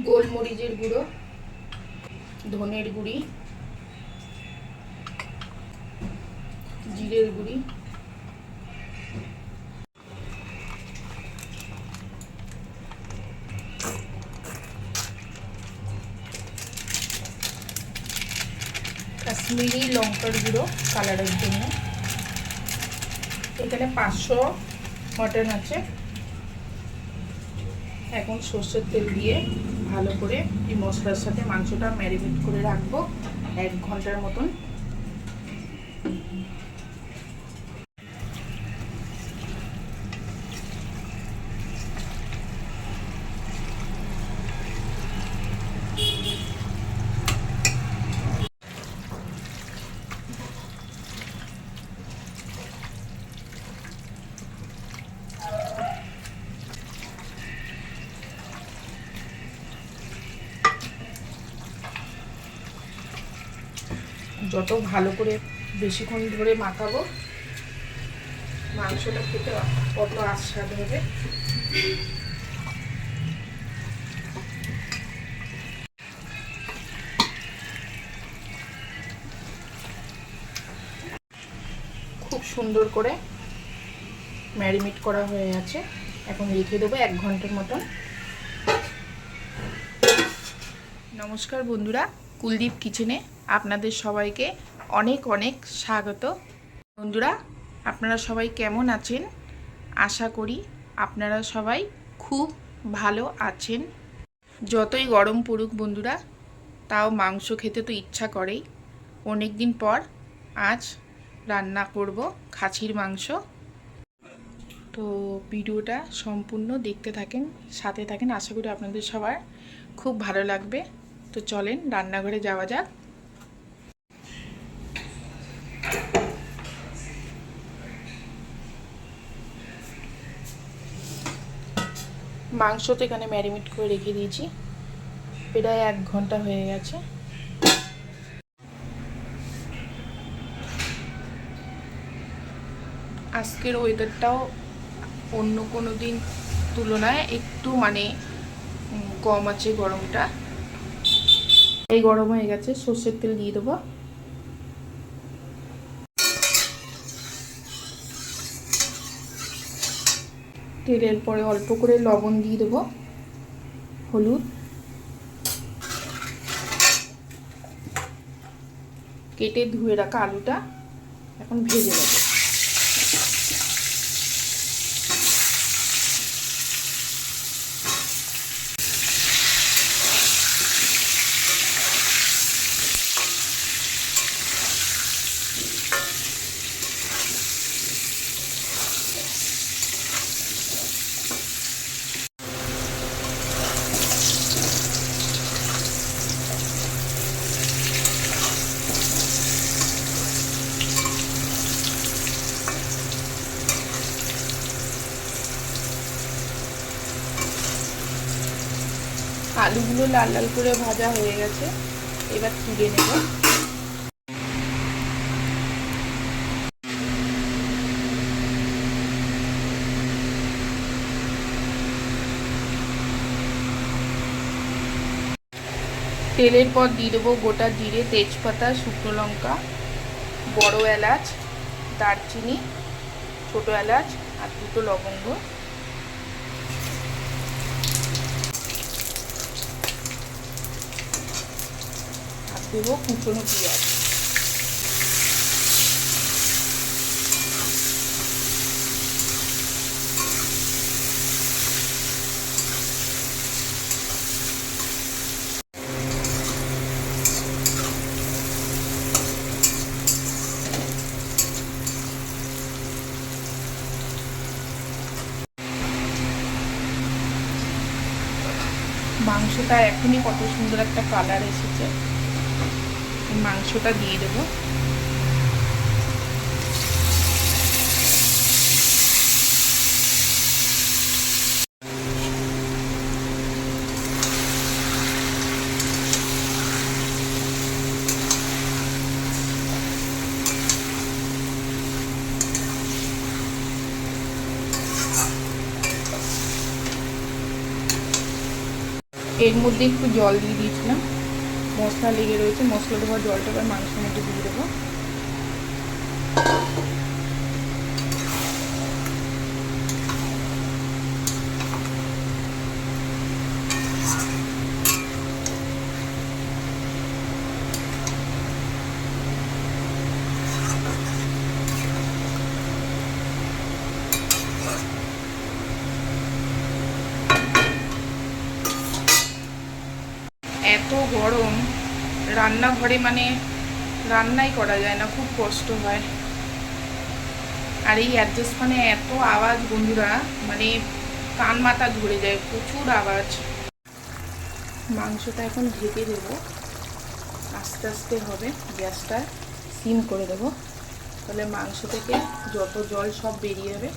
গোলমরিচের গুঁড়ো, ধনের গুঁড়ি, জিরের গুঁড়ি, কাশ্মীরি লঙ্কার গুঁড়ো কালারের জন্য। এখানে 500 মটন আছে। এখন সর্ষের তেল দিয়ে ভালো করে এই মশলার সাথে মাংসটা ম্যারিনেট করে রাখবো 1 ঘন্টার মতন। যত ভালো করে বেশিক্ষণ ধরে মাখাবো মাংসটা খেতে কত আস্বাদ হবে। খুব সুন্দর করে ম্যারিনেট করা হয়ে আছে। এখন রেখে দেবো 1 ঘন্টার মতন। নমস্কার বন্ধুরা, কুলদীপ কিচেনে আপনাদের সবাইকে অনেক অনেক স্বাগত। বন্ধুরা, আপনারা সবাই কেমন আছেন? আশা করি আপনারা সবাই খুব ভালো আছেন। যতই গরম পড়ুক বন্ধুরা, তাও মাংস খেতে তো ইচ্ছা করেই। অনেক দিন পর আজ রান্না করব খাসির মাংস। তো ভিডিওটা সম্পূর্ণ দেখতে থাকেন, সাথে থাকেন। আশা করি আপনাদের সবার খুব ভালো লাগবে। তো চলেন রান্নাঘরে যাওয়া যাক। মাংস তো এখানে ম্যারিনেট করে রেখে দিয়েছি, প্রায় 1 ঘন্টা হয়ে গেছে। আজকের ওয়েদারটাও অন্য কোনো দিন তুলনায় একটু কম আছে গরমটা। এই গরম হয়ে গেছে, সর্ষের তেল দিয়ে দেবো। তেলের পরে অল্প করে লবণ দিয়ে দেবো, হলুদ, কেটে ধুয়ে রাখা আলুটা এখন ভেজে নেব। আলুগুলো লাল লাল করে ভাজা হয়ে গেছে, এবার তুলে নেব। তেলের পর দিয়ে দেবো গোটা জিরে, তেজপাতা, শুকনো লঙ্কা, বড় এলাচ, দারচিনি, ছোট এলাচ আর 2টো লবঙ্গ। আর দেবো কুচনো পেঁয়াজ। মাংসটা এখনই কত সুন্দর একটা কালার এসেছে। মাংসটা দিয়ে দেবো। এর মধ্যে একটু জল দিয়ে দিয়েছিলাম, মশলা লেগে রয়েছে, মশলা দেওয়ার জলটা এবার মাংসের মধ্যে দিয়ে দেবো। এত গরম রান্নাঘরে, মানে রান্নাই করা যায় না, খুব কষ্ট হয়। আর এই অ্যাডজাস্ট ফ্যানে এত আওয়াজ বন্ধুরা, মানে কান মাথা ধরে যায়, প্রচুর আওয়াজ। মাংসটা এখন ঢেকে দেবো, আস্তে আস্তে হবে, গ্যাসটা সিম করে দেবো, তাহলে মাংস থেকে যত জল সব বেরিয়ে যাবে।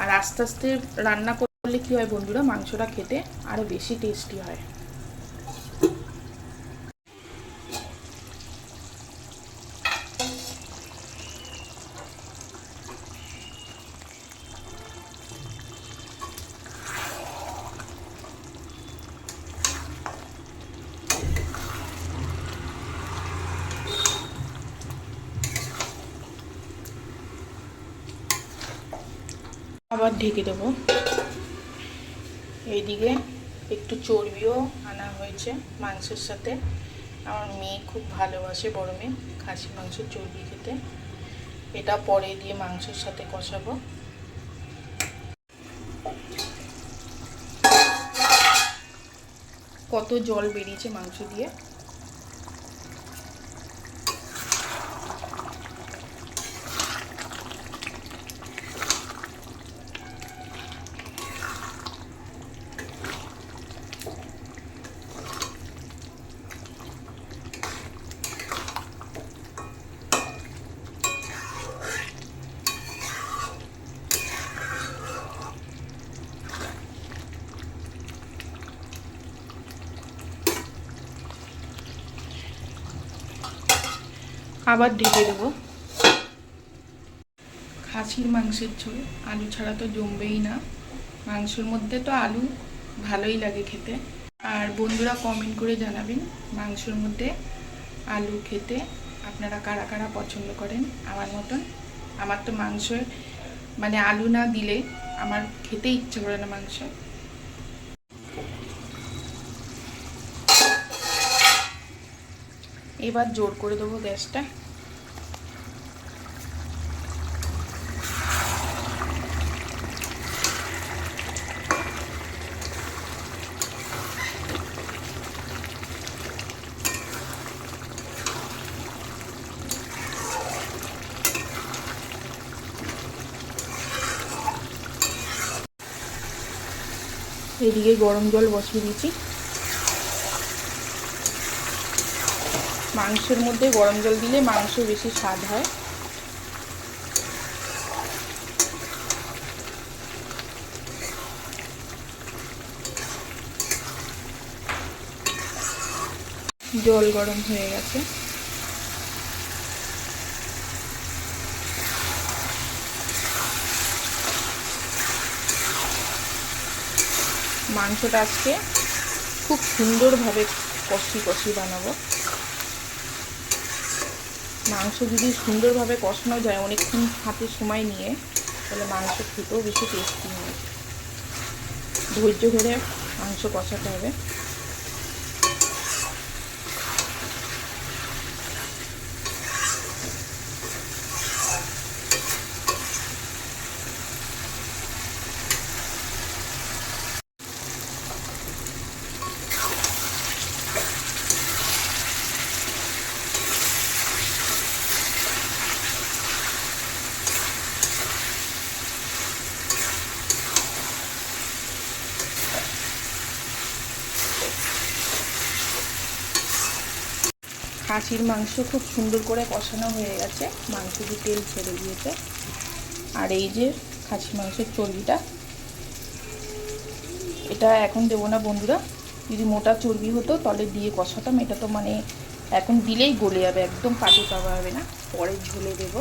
আর আস্তে আস্তে রান্না করলে কী হয় বন্ধুরা, মাংসটা খেতে আরও বেশি টেস্টি হয়। আবার ঢেকে দেবো। এইদিকে একটু চর্বিও আনা হয়েছে মাংসের সাথে, আমার মেয়ে খুব ভালোবাসে, বড় মেয়ে, খাসি মাংসের চর্বি খেতে। এটা পরে দিয়ে মাংসের সাথে কষাবো। কত জল বেরিয়েছে মাংস দিয়ে। আবার ঢেকে দেবো। খাসির মাংসের ঝোল আলু ছাড়া তো জমবেই না, মাংসের মধ্যে তো আলু ভালোই লাগে খেতে। আর বন্ধুরা কমেন্ট করে জানাবেন মাংসের মধ্যে আলু খেতে আপনারা কারা কারা পছন্দ করেন আমার মতন। আমার তো মাংস মানে আলু না দিলে আমার খেতে ইচ্ছে করে না মাংস। এবার জোর করে দেবো গ্যাসটা। এদিকে গরম জল বসিয়ে দিয়েছি। মাংসের মধ্যে গরম জল দিলে মাংস বেশি স্বাদ হয়। জল গরম হয়ে গেছে। মাংসটা আজকে খুব সুন্দরভাবে কষি কষি বানাবো। মাংস যদি সুন্দরভাবে কষানো যায় অনেকক্ষণ হাতে সময় নিয়ে, তাহলে মাংস খেতেও বেশি টেস্টি হয়। ধৈর্য ধরে মাংস কষাতে হবে। খাসির মাংস খুব সুন্দর করে কষানো হয়ে গেছে, মাংস দিয়ে তেল ছেড়ে দিয়েছে। আর এই যে খাসি মাংসের চর্বিটা, এটা এখন দেবো না বন্ধুরা। যদি মোটা চর্বি হতো তাহলে দিয়ে কষাতাম, এটা তো মানে এখন দিলেই গলে যাবে, একদম পাটি পাওয়া হবে না, পরে ঝোলে দেবো।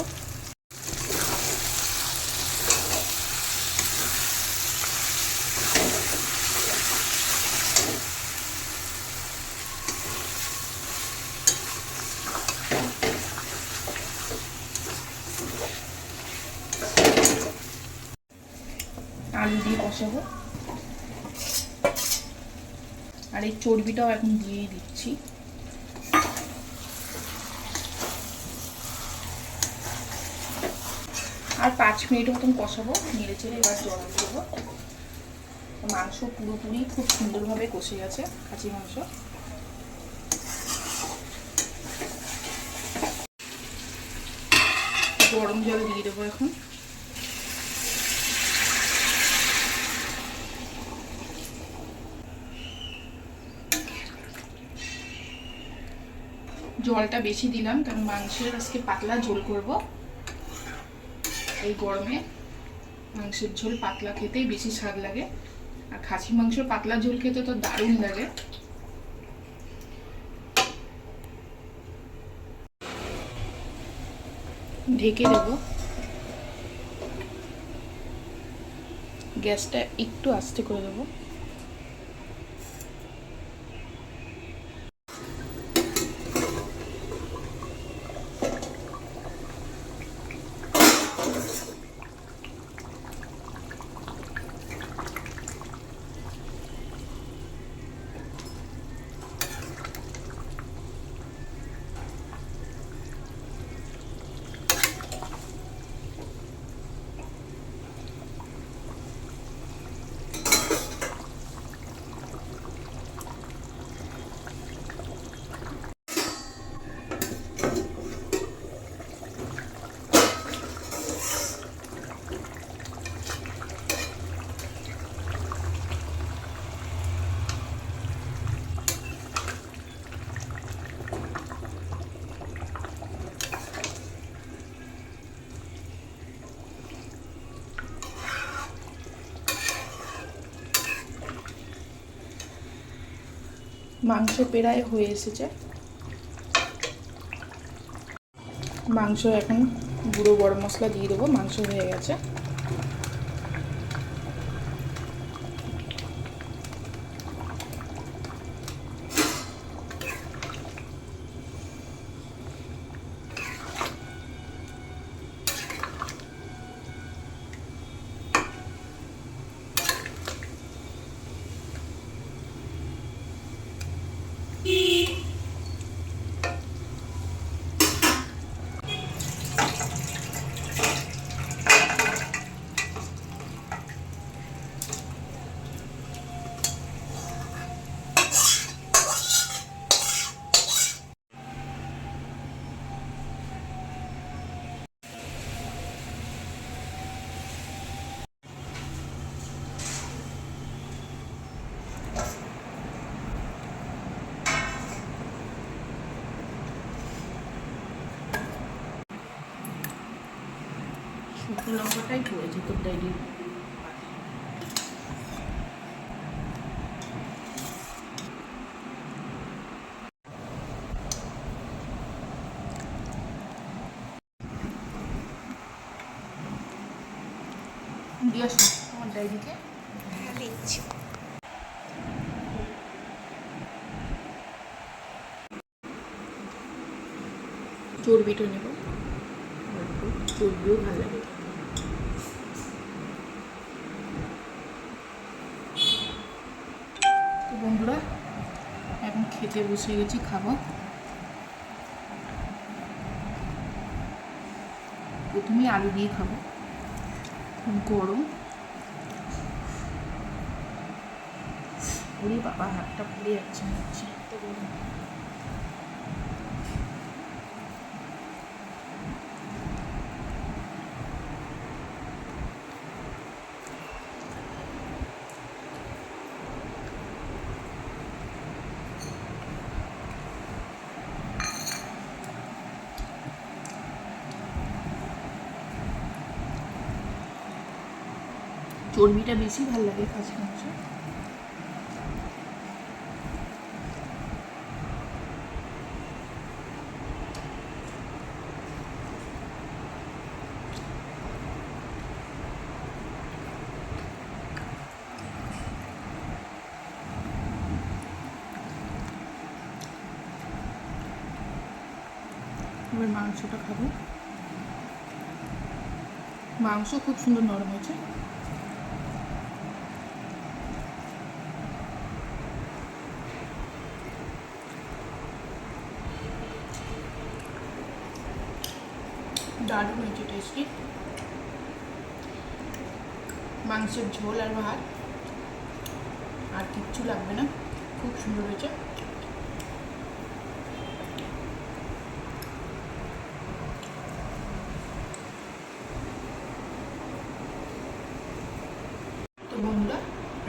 আলু দিয়ে কষাবো। আর এই চর্বিটাও এখন দিয়ে দিচ্ছি। আর 5 মিনিট মতন কষাবো, নেড়ে চেড়ে এবার জল দেবো। মাংস পুরোপুরি খুব সুন্দরভাবে কষে গেছে, খাসি মাংস। গরম জল দিয়ে দেবো এখন। জলটা বেশি দিলাম কারণ মাংসের আজকে পাতলা ঝোল করব। এই গরমে মাংসের ঝোল পাতলা খেতেই বেশি স্বাদ লাগে। আর খাসি মাংস পাতলা ঝোল খেতে তো দারুণ লাগে। ঢেকে দেব। গ্যাসটা একটু আস্তে করে দেবো। মাংস প্রায় হয়ে এসেছে। মাংস এখন গুঁড়ো গরম মশলা দিয়ে দেবো। মাংস হয়ে গেছে। শুকনো লঙ্কাটাই পড়েছে তোর ডাইরি। দিয়ে আসো আমার ডাইরিকে। দিচ্ছি। চর্বিটা নেব, চর্বিও ভালো লাগে। তো বন্ধুরা এখন খেতে বসে গেছি, খাবো। প্রথমে আলু দিয়ে খাবো, গরম। ওরে বাবা, হাতটা পুড়ে যাচ্ছে হচ্ছে এত গরম। চর্বিটা বেশি ভালো লাগে খাসি মাংস। এবার মাংসটা খাবো। মাংস খুব সুন্দর নরম হয়েছে। দারুণ হয়েছে, টেস্টি। মাংসের ঝোল আর ভাত, আর কিচ্ছু লাগবে না, খুব সুন্দর হয়েছে। তো বন্ধুরা,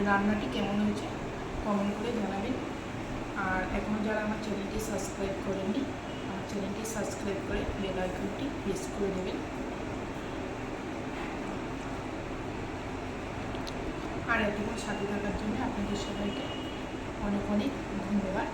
রান্নাটি কেমন হয়েছে কমেন্ট করে জানাবেন। আর এখনও যারা আমার চ্যানেলটি সাবস্ক্রাইব করেননি, আমার চ্যানেলটি সাবস্ক্রাইব করে বেল আইকনটি প্রেস করে দেবেন। আর এতক্ষণ সাথে থাকার জন্য আপনাদের সবাইকে অনেক অনেক ধন্যবাদ।